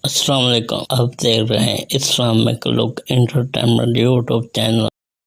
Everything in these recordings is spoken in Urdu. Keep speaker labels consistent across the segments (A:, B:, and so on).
A: السلام علیکم، آپ دیکھ رہے ہیں اسلامک لک انٹرٹینمنٹ یوٹیوب چینل۔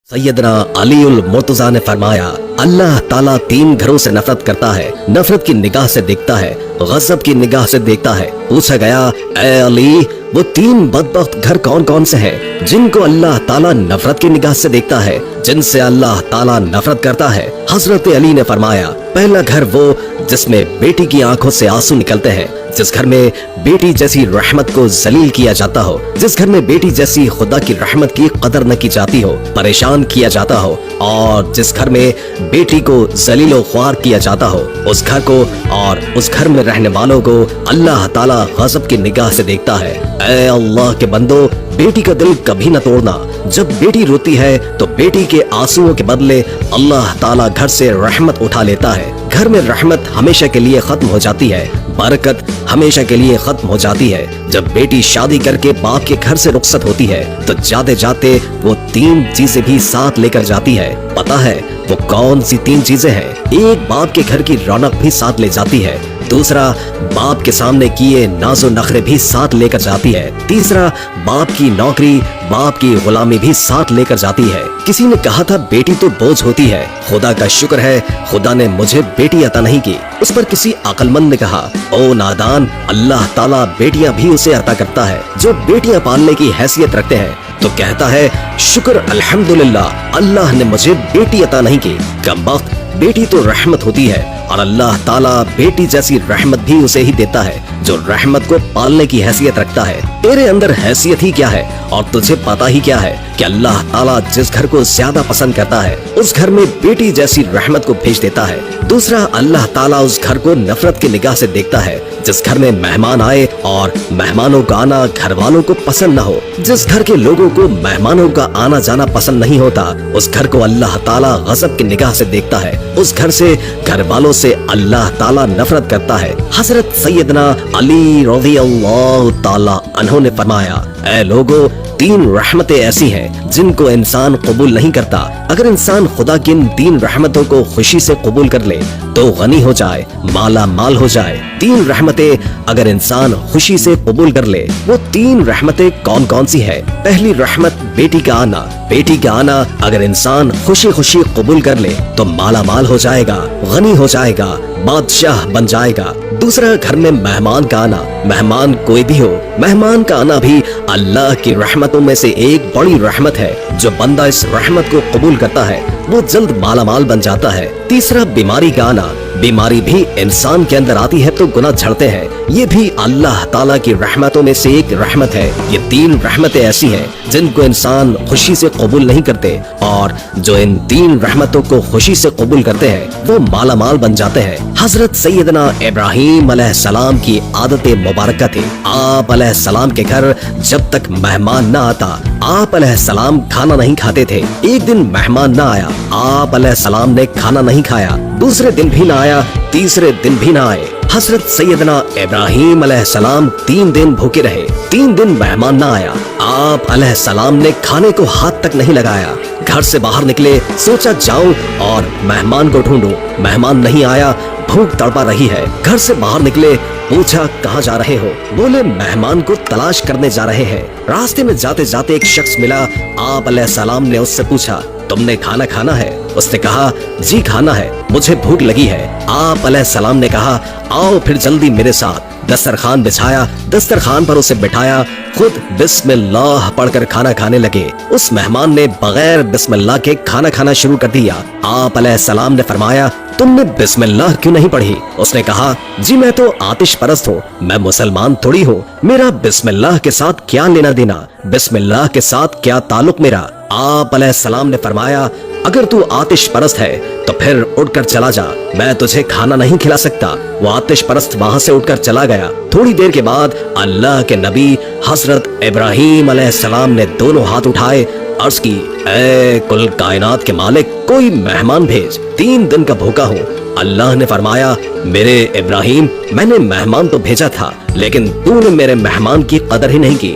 B: سیدنا علی المرتضیٰ نے فرمایا، اللہ تعالیٰ 3 گھروں سے نفرت کرتا ہے، نفرت کی نگاہ سے دیکھتا ہے، غضب کی نگاہ سے دیکھتا ہے۔ پوچھا گیا، اے علی، وہ 3 بدبخت گھر کون کون سے ہیں جن کو اللہ تعالیٰ نفرت کی نگاہ سے دیکھتا ہے، جن سے اللہ تعالیٰ نفرت کرتا ہے؟ حضرت علی نے فرمایا، پہلا گھر وہ جس میں بیٹی کی آنکھوں سے آنسو نکلتے ہیں، جس گھر میں بیٹی جیسی رحمت کو ذلیل کیا جاتا ہو، جس گھر میں بیٹی جیسی خدا کی رحمت کی قدر نہ کی جاتی ہو، پریشان کیا جاتا ہو، اور جس گھر میں بیٹی کو ذلیل و خوار کیا جاتا ہو، اس گھر کو اور اس گھر میں رہنے والوں کو اللہ تعالیٰ غضب کی نگاہ سے دیکھتا ہے۔ اے اللہ کے بندو، بیٹی کا دل کبھی نہ توڑنا۔ جب بیٹی روتی ہے تو بیٹی کے آنسوؤں کے بدلے اللہ تعالیٰ گھر سے رحمت اٹھا لیتا ہے۔ گھر میں رحمت ہمیشہ کے لیے ختم ہو جاتی ہے، برکت ہمیشہ کے لیے ختم ہو جاتی ہے۔ جب بیٹی شادی کر کے باپ کے گھر سے رخصت ہوتی ہے تو جاتے جاتے وہ 3 چیزیں بھی ساتھ لے کر جاتی ہے۔ پتہ ہے وہ کون سی 3 چیزیں ہیں؟ ایک، باپ کے گھر کی رونق بھی ساتھ لے جاتی ہے۔ دوسرا، باپ کے سامنے کیے ناز و نخرے بھی ساتھ لے کر جاتی ہے۔ تیسرا، باپ کی نوکری، باپ کی غلامی بھی ساتھ لے کر جاتی ہے۔ کسی نے کہا تھا بیٹی تو بوجھ ہوتی ہے، خدا کا شکر ہے خدا نے مجھے بیٹی عطا نہیں کی۔ اس پر کسی عقل مند نے کہا، او نادان، اللہ تعالیٰ بیٹیاں بھی اسے عطا کرتا ہے جو بیٹیاں پالنے کی حیثیت رکھتے ہیں، تو کہتا ہے شکر الحمدللہ اللہ نے مجھے بیٹی عطا نہیں کی۔ کمبخت، بیٹی تو رحمت ہوتی ہے، اور اللہ تعالیٰ بیٹی جیسی رحمت بھی اسے ہی دیتا ہے جو رحمت کو پالنے کی حیثیت رکھتا ہے۔ تیرے اندر حیثیت ہی کیا ہے اور تجھے پتا ہی کیا ہے کہ اللہ تعالیٰ جس گھر کو زیادہ پسند کرتا ہے اس گھر میں بیٹی جیسی رحمت کو بھیج دیتا ہے۔ دوسرا، اللہ تعالیٰ اس گھر کو نفرت کی نگاہ سے دیکھتا ہے جس گھر میں مہمان آئے اور مہمانوں کا آنا گھر والوں کو پسند نہ ہو۔ جس گھر کے لوگوں کو مہمانوں کا آنا جانا پسند نہیں ہوتا اس گھر کو اللہ تعالیٰ غضب کی نگاہ سے دیکھتا ہے، اس گھر سے گھر والوں سے اللہ تعالیٰ نفرت کرتا ہے۔ حضرت سیدنا علی رضی اللہ تعالیٰ عنہ نے فرمایا، اے لوگو، 3 رحمتیں ایسی ہیں جن کو انسان قبول نہیں کرتا۔ اگر انسان خدا کی ان 3 رحمتوں کو خوشی سے قبول کر لے تو غنی ہو جائے، مالا مال ہو جائے۔ 3 رحمتیں اگر انسان خوشی سے قبول کر لے، وہ 3 رحمتیں کون کون سی ہے؟ پہلی رحمت بیٹی کا آنا۔ بیٹی کا آنا اگر انسان خوشی خوشی قبول کر لے تو مالا مال ہو جائے گا، غنی ہو جائے گا، بادشاہ بن جائے گا۔ دوسرا، گھر میں مہمان کا آنا۔ مہمان کوئی بھی ہو، مہمان کا آنا بھی اللہ کی رحمتوں میں سے ایک بڑی رحمت ہے۔ جو بندہ اس رحمت کو قبول کرتا ہے وہ جلد مالا مال بن جاتا ہے۔ تیسرا، بیماری کا آنا۔ بیماری بھی انسان کے اندر آتی ہے تو گناہ جھڑتے ہیں، یہ بھی اللہ تعالیٰ کی رحمتوں میں سے ایک رحمت ہے۔ یہ 3 رحمتیں ایسی ہیں جن کو انسان خوشی سے قبول نہیں کرتے، اور جو ان 3 رحمتوں کو خوشی سے قبول کرتے ہیں وہ مالا مال بن جاتے ہیں۔ حضرت سیدنا ابراہیم علیہ السلام کی عادت مبارکہ تھی، آپ علیہ السلام کے گھر جب تک مہمان نہ آتا آپ علیہ السلام کھانا نہیں کھاتے تھے۔ ایک دن مہمان نہ آیا، آپ علیہ السلام نے کھانا نہیں کھایا، دوسرے دن بھی نہ آیا، تیسرے دن بھی نہ آئے۔ حضرت سیدنا ابراہیم علیہ السلام 3 دن بھوکے رہے، 3 دن مہمان نہ آیا، آپ علیہ السلام نے کھانے کو ہاتھ تک نہیں لگایا۔ گھر سے باہر نکلے، سوچا جاؤں اور مہمان کو ڈھونڈوں، مہمان نہیں آیا، بھوک تڑپا رہی ہے۔ گھر سے باہر نکلے، پوچھا کہاں جا رہے ہو؟ بولے مہمان کو تلاش کرنے جا رہے ہیں۔ راستے میں جاتے جاتے ایک شخص ملا، آپ علیہ السلام نے اس سے پوچھا تم نے کھانا کھانا ہے؟ اس نے کہا جی کھانا ہے، مجھے بھوک لگی ہے۔ آپ علیہ السلام نے کہا آؤ پھر جلدی میرے ساتھ۔ دسترخوان بچھایا، دسترخوان پر اسے بٹھایا، خود بسم اللہ پڑھ کر کھانا کھانے لگے۔ اس مہمان نے بغیر بسم اللہ کے کھانا کھانا شروع کر دیا۔ آپ علیہ السلام نے فرمایا تم نے بسم اللہ کیوں نہیں پڑھی؟ اس نے کہا جی میں تو آتش پرست ہوں، میں مسلمان تھوڑی ہوں، میرا بسم اللہ کے ساتھ کیا لینا دینا، بسم اللہ کے ساتھ کیا تعلق میرا؟ آپ علیہ السلام نے فرمایا اگر تو آتش پرست ہے تو پھر اٹھ کر چلا جا، میں تجھے کھانا نہیں کھلا سکتا۔ وہ آتش پرست وہاں سے اٹھ کر چلا گیا۔ تھوڑی دیر کے بعد اللہ کے نبی حضرت ابراہیم علیہ السلام نے دونوں ہاتھ اٹھائے، عرض کی اے کل کائنات کے مالک، کوئی مہمان بھیج، 3 دن کا بھوکا ہوں۔ اللہ نے فرمایا میرے ابراہیم، میں نے مہمان تو بھیجا تھا لیکن تو نے میرے مہمان کی قدر ہی نہیں کی۔